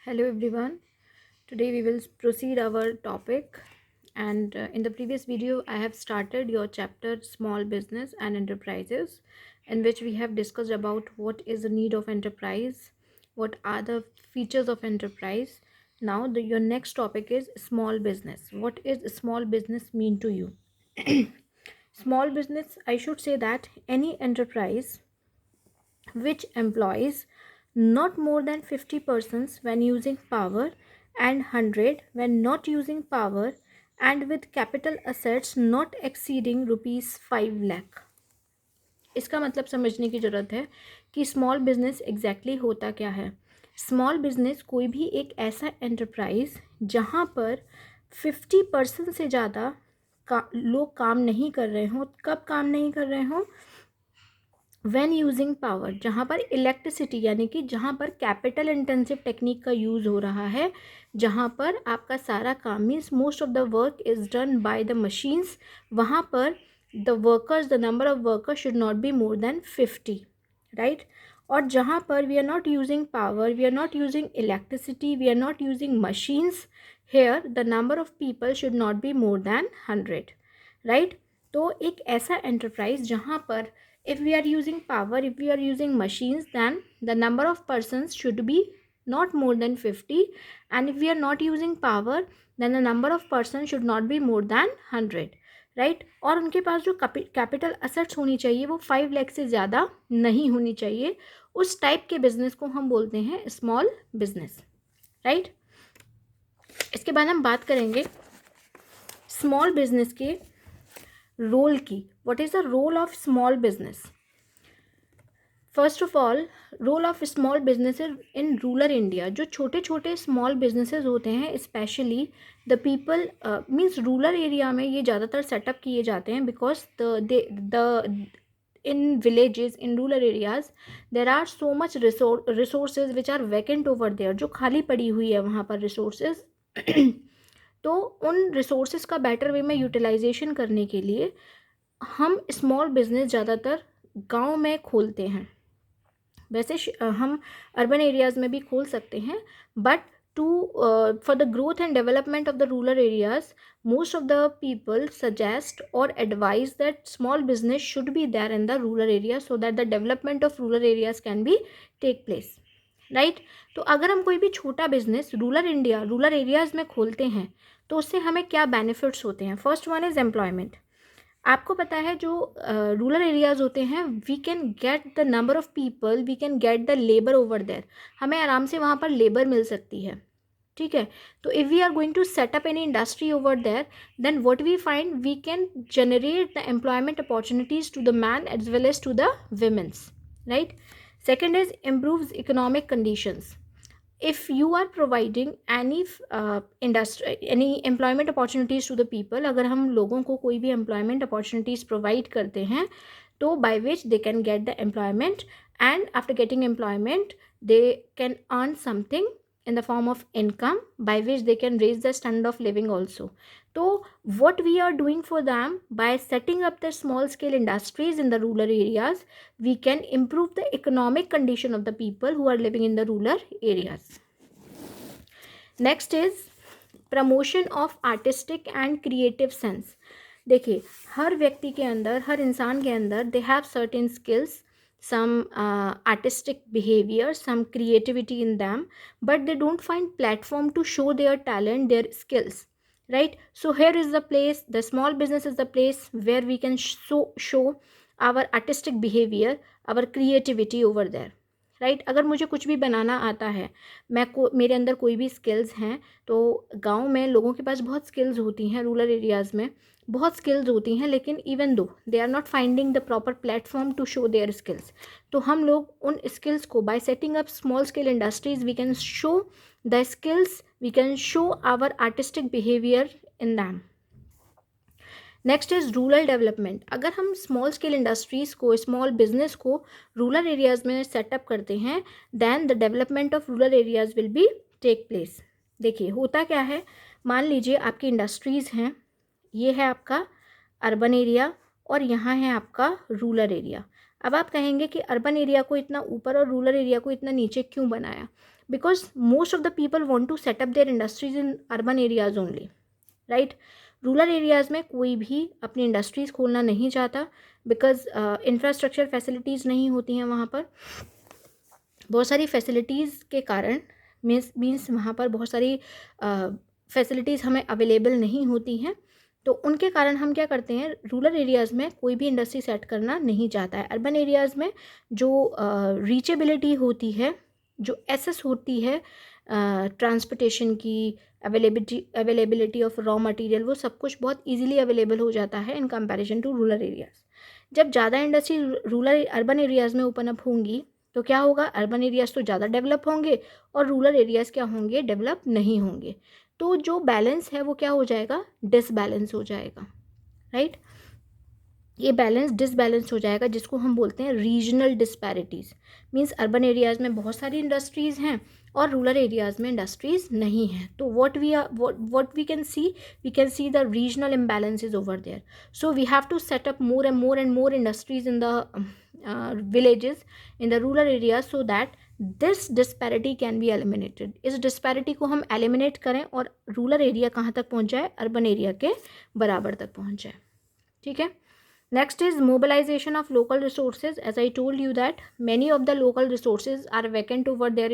Hello everyone. Today we will proceed our topic, and in the previous video I have started your chapter small business and enterprises, in which we have discussed about what is the need of enterprise, what are the features of enterprise. Now your next topic is small business. What is small business mean to you? Small business, I should say that any enterprise which employs not more than 50 persons when using power and 100 when not using power, and with capital assets not exceeding rupees 5 lakh. इसका मतलब समझने की ज़रूरत है कि small business exactly होता क्या है। स्मॉल बिजनेस कोई भी एक ऐसा एंटरप्राइज जहाँ पर 50% से ज़्यादा लोग काम नहीं कर रहे हों। कब काम नहीं कर रहे हों? व्हेन यूजिंग पावर, जहाँ पर इलेक्ट्रिसिटी यानी कि जहाँ पर कैपिटल इंटेंसिव टेक्निक का यूज़ हो रहा है, जहाँ पर आपका सारा काम means most of the work is done by the machines, वहाँ पर the number of workers should not be more than 50, right. और जहाँ पर we are not using power, we are not using electricity, we are not using machines, here the number of people should not be more than 100, right. तो एक ऐसा enterprise जहाँ पर if we are using power, if we are using machines, then the number of persons should be not more than 50, and if we are not using power, then the number of persons should not be more than 100, right। और उनके पास जो capital assets होनी चाहिए वो 5 लाख से ज़्यादा नहीं होनी चाहिए। उस टाइप के बिजनेस को हम बोलते हैं स्मॉल बिजनेस, राइट। इसके बाद हम बात करेंगे स्मॉल बिजनेस के रोल की। What is the role of small business? First of all, role of small businesses in rural India. जो छोटे छोटे स्मॉल बिजनेसेस होते हैं, specially the people means rural area में ये ज़्यादातर सेटअप किए जाते हैं, because the in villages, in rural areas, there are so much resources which are vacant over there, जो खाली पड़ी हुई है वहाँ पर resources। तो उन रिसोर्सेज का बेटर वे में यूटिलाइजेशन करने के लिए हम स्मॉल बिजनेस ज़्यादातर गांव में खोलते हैं। वैसे हम अर्बन एरियाज़ में भी खोल सकते हैं, but for the growth and development of the rural areas, most of the people suggest or advise that small business should be there in the rural areas, so that the development of rural areas can be take place, right. तो अगर हम कोई भी छोटा business rural areas में खोलते हैं तो उससे हमें क्या बेनिफिट्स होते हैं? First one is employment. आपको पता है जो रूरल एरियाज़ होते हैं, we can get the number of people, we can get the labour over there. हमें आराम से वहाँ पर लेबर मिल सकती है, ठीक है। तो if we are going to setup any industry over there, then what we find, we can generate the employment opportunities to the man as well as to the womens, right. Second is improves economic conditions. If you are providing any employment opportunities to the people, अगर हम लोगों को कोई भी employment opportunities provide करते हैं, तो by which they can get the employment, and after getting employment they can earn something in the form of income, by which they can raise the standard of living also. So what we are doing for them, by setting up the small scale industries in the rural areas, we can improve the economic condition of the people who are living in the rural areas. Next is promotion of artistic and creative sense. देखिए, हर व्यक्ति के अंदर, हर इंसान के अंदर they have certain skills, some artistic behavior, some creativity in them, but they don't find platform to show their talent, their skills, right? So here is the place, the small business is the place where we can show our artistic behavior, our creativity over there, right. अगर मुझे कुछ भी बनाना आता है, मेरे अंदर कोई भी स्किल्स हैं, तो गांव में लोगों के पास बहुत स्किल्स होती हैं, रूरल एरियाज़ में बहुत स्किल्स होती हैं, लेकिन even though they are not finding the proper platform to show their skills, तो हम लोग उन स्किल्स को by setting up small scale industries we can show the skills, we can show our artistic behaviour in them. Next is rural development. अगर हम small scale industries को, small business को rural areas में setup करते हैं, then the development of rural areas will be take place. देखिए होता क्या है, मान लीजिए आपकी इंडस्ट्रीज़ हैं, ये है आपका अर्बन एरिया और यहाँ है आपका रूरल एरिया। अब आप कहेंगे कि अर्बन एरिया को इतना ऊपर और रूरल एरिया को इतना नीचे क्यों बनाया? Because most of the people want to setup their industries in urban areas only, right? Rural areas में कोई भी अपनी इंडस्ट्रीज़ खोलना नहीं चाहता, बिकॉज इंफ्रास्ट्रक्चर फैसिलिटीज़ नहीं होती हैं वहाँ पर। बहुत सारी फैसिलिटीज़ के कारण मीन्स वहाँ पर बहुत सारी फैसिलिटीज़ हमें अवेलेबल नहीं होती हैं, तो उनके कारण हम क्या करते हैं, रूरल एरियाज़ में कोई भी इंडस्ट्री सेट करना नहीं चाहता है। अर्बन एरियाज़ में जो रीचेबिलिटी होती है, जो एसेस होती है ट्रांसपोर्टेशन की, अवेलेबिलिटी ऑफ रॉ मटेरियल, वो सब कुछ बहुत इजीली अवेलेबल हो जाता है in comparison to rural areas. जब ज़्यादा इंडस्ट्री रूरल अर्बन एरियाज़ में ओपन अप होंगी तो क्या होगा, अर्बन एरियाज़ तो ज़्यादा डेवलप होंगे और रूरल एरियाज़ क्या होंगे, डेवलप नहीं होंगे। तो जो बैलेंस है वो क्या हो जाएगा, डिसबैलेंस हो जाएगा, राइट? ये बैलेंस डिसबैलेंस हो जाएगा, जिसको हम बोलते हैं regional disparities. Means urban areas में बहुत सारी इंडस्ट्रीज़ हैं और रूरल एरियाज़ में इंडस्ट्रीज़ नहीं हैं। तो what we can see the regional imbalances over there. So we have to set up more and more industries in the villages, in the rural areas, so that this disparity can be eliminated. इस disparity को हम eliminate करें और rural area कहाँ तक पहुँच जाए, urban area के बराबर तक पहुँच जाए, ठीक है? Next is mobilization of local resources. As I told you that many of the local resources are vacant over there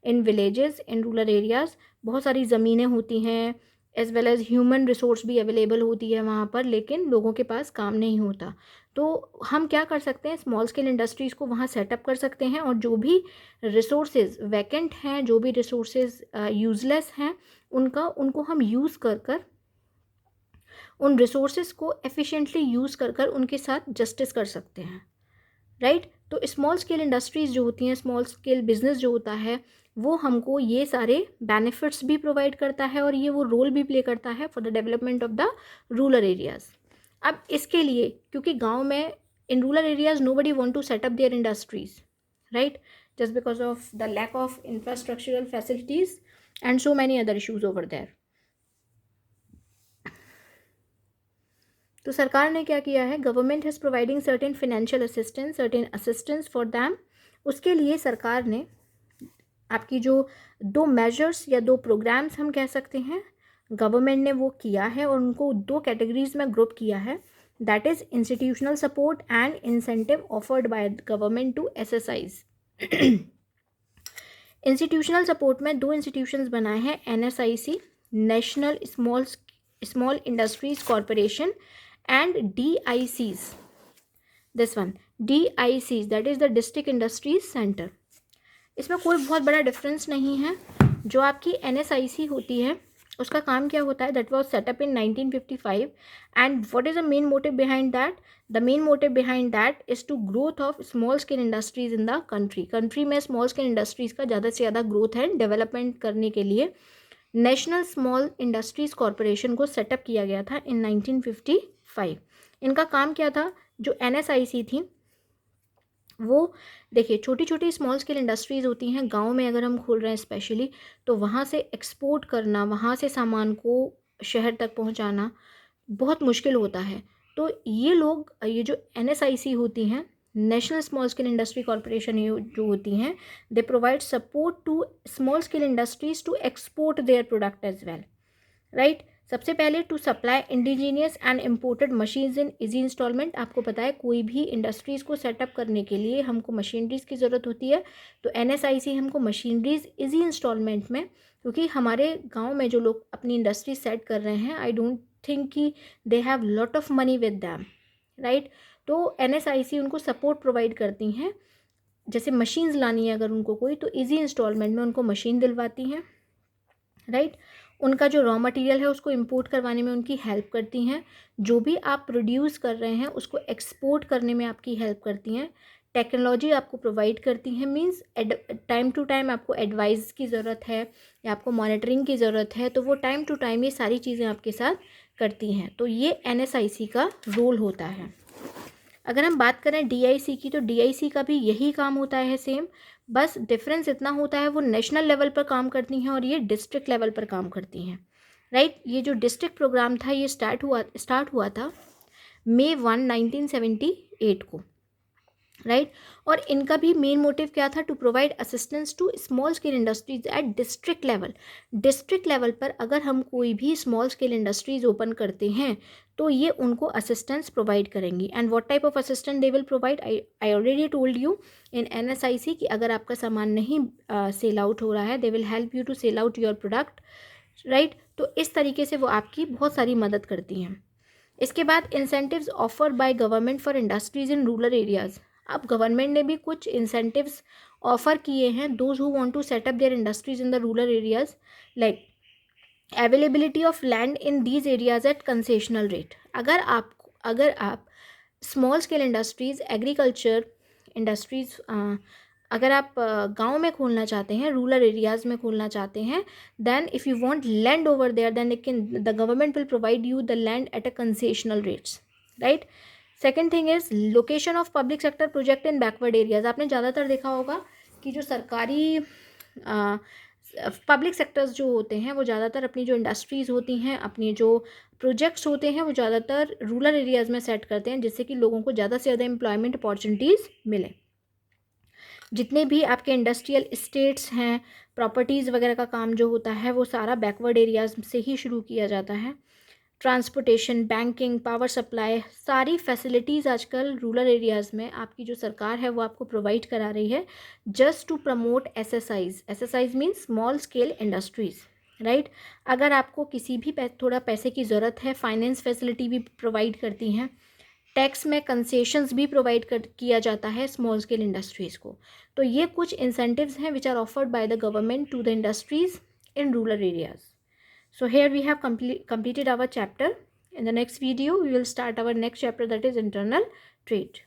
in villages, in rural areas. बहुत सारी ज़मीनें होती हैं, as well as human resource भी available होती है वहाँ पर, लेकिन लोगों के पास काम नहीं होता। तो हम क्या कर सकते हैं, स्मॉल स्केल इंडस्ट्रीज़ को वहाँ सेटअप कर सकते हैं और जो भी रिसोर्सेज वैकेंट हैं, जो भी रिसोर्सेज यूज़लेस हैं, उनको हम यूज़ कर उन रिसोर्सेज को एफिशिएंटली यूज़ कर उनके साथ जस्टिस कर सकते हैं, राइट? तो स्मॉल स्केल इंडस्ट्रीज़ जो होती हैं, स्मॉल स्केल बिजनेस जो होता है, वो हमको ये सारे बेनिफिट्स भी प्रोवाइड करता है और ये वो रोल भी प्ले करता है for the development of the rural areas. अब इसके लिए, क्योंकि गाँव में in rural areas nobody want to set up their industries, right? Just because of the lack of infrastructural facilities and so many other issues over there. तो सरकार ने क्या किया है, government has providing certain financial assistance for them. उसके लिए सरकार ने आपकी जो 2 मेजर्स या 2 प्रोग्राम्स हम कह सकते हैं, गवर्नमेंट ने वो किया है और उनको 2 कैटेगरीज में ग्रुप किया है। That is institutional support and incentive offered by government to SSIs. Institutional support में 2 इंस्टीट्यूशंस बनाए हैं, NSIC, national small industries corporation, and DICs. This one, DICs, that is the District Industries Center. इसमें कोई बहुत बड़ा difference नहीं है। जो आपकी NSIC होती है उसका काम क्या होता है, that was setup in 1955 and what is the main motive behind that? The main motive behind that is to growth of small scale industries in the country में स्मॉल स्केल इंडस्ट्रीज़ का ज़्यादा से ज़्यादा ग्रोथ एंड डेवलपमेंट करने के लिए national small industries corporation को setup किया गया था इन 1955। इनका काम क्या था, जो NSIC थी वो, देखिए छोटी छोटी स्मॉल स्केल इंडस्ट्रीज़ होती हैं गांव में, अगर हम खोल रहे हैं स्पेशली, तो वहाँ से एक्सपोर्ट करना, वहाँ से सामान को शहर तक पहुँचाना बहुत मुश्किल होता है। तो ये लोग, ये जो NSIC होती हैं, national small scale industry corporation जो होती हैं, they provide support to small scale industries to export their product as well, right? सबसे पहले to supply indigenous and imported machines in easy instalment. आपको पता है कोई भी इंडस्ट्रीज़ को सेटअप करने के लिए हमको मशीनरीज़ की ज़रूरत होती है, तो NSIC हमको मशीनरीज़ इजी इंस्टॉलमेंट में, क्योंकि हमारे गाँव में जो लोग अपनी इंडस्ट्री सेट कर रहे हैं, आई डोंट थिंक कि they have lot of money with them, right? तो NSIC उनको सपोर्ट प्रोवाइड करती हैं, जैसे मशीन्स लानी है अगर उनको कोई, तो इजी इंस्टॉलमेंट में उनको मशीन दिलवाती हैं, राइट? उनका जो रॉ मटेरियल है उसको इंपोर्ट करवाने में उनकी हेल्प करती हैं, जो भी आप प्रोड्यूस कर रहे हैं उसको एक्सपोर्ट करने में आपकी हेल्प करती हैं, टेक्नोलॉजी आपको प्रोवाइड करती हैं। मींस टाइम टू टाइम आपको एडवाइस की ज़रूरत है या आपको मॉनिटरिंग की ज़रूरत है, तो वो टाइम टू टाइम ये सारी चीज़ें आपके साथ करती हैं। तो ये NSIC का रोल होता है। अगर हम बात करें DIC की, तो DIC का भी यही काम होता है सेम, बस डिफरेंस इतना होता है वो नेशनल लेवल पर काम करती हैं और ये डिस्ट्रिक्ट लेवल पर काम करती हैं, राइट? ये जो डिस्ट्रिक्ट प्रोग्राम था ये स्टार्ट हुआ था May 1, 1978 को, राइट। और इनका भी मेन मोटिव क्या था, to provide assistance to small scale industries at district level. District level पर अगर हम कोई भी स्मॉल स्केल इंडस्ट्रीज ओपन करते हैं तो ये उनको असिस्टेंस प्रोवाइड करेंगी। And what type of assistant they will provide, I already told you in NSIC कि अगर आपका सामान नहीं सेल आउट हो रहा है, they will help you to sell out your product, right. तो इस तरीके से वो आपकी बहुत सारी मदद करती हैं। इसके बाद incentives offer by government for industries in rural areas. अब गवर्नमेंट ने भी कुछ इंसेंटिव्स ऑफर किए हैं those who want to set up their industries in the rural areas, like availability of land in these areas at concessional rate. अगर आप small scale industries, agriculture industries, अगर आप गांव में खोलना चाहते हैं, रूरल एरियाज में खोलना चाहते हैं, then if you want land over there, then the government will provide you the land at a concessional rates, right. Second thing is location of public sector project in backward areas. आपने ज़्यादातर देखा होगा कि जो सरकारी public sectors जो होते हैं वो ज़्यादातर अपनी जो इंडस्ट्रीज़ होती हैं, अपनी जो प्रोजेक्ट्स होते हैं, वो ज़्यादातर रूरल एरियाज़ में सेट करते हैं, जिससे कि लोगों को ज़्यादा से ज़्यादा एम्प्लॉयमेंट अपॉर्चुनिटीज़ मिले। जितने भी आपके इंडस्ट्रियल इस्टेट्स हैं, प्रॉपर्टीज़ वगैरह का काम जो होता है वो सारा बैकवर्ड एरियाज़ से ही शुरू किया जाता है। ट्रांसपोर्टेशन, बैंकिंग, पावर सप्लाई, सारी फैसिलिटीज़ आजकल रूरल एरियाज़ में आपकी जो सरकार है वो आपको प्रोवाइड करा रही है, just to promote SSIs। SSIs means small scale industries, right. अगर आपको किसी भी थोड़ा पैसे की ज़रूरत है, फाइनेंस फैसिलिटी भी प्रोवाइड करती हैं, टैक्स में कंसेशंस भी प्रोवाइड किया जाता है स्मॉल स्केल इंडस्ट्रीज़ को। तो ये कुछ इंसेंटिव्स हैं which are offered by the government to the industries in rural areas. So here we have completed our chapter. In the next video, we will start our next chapter, that is internal trade.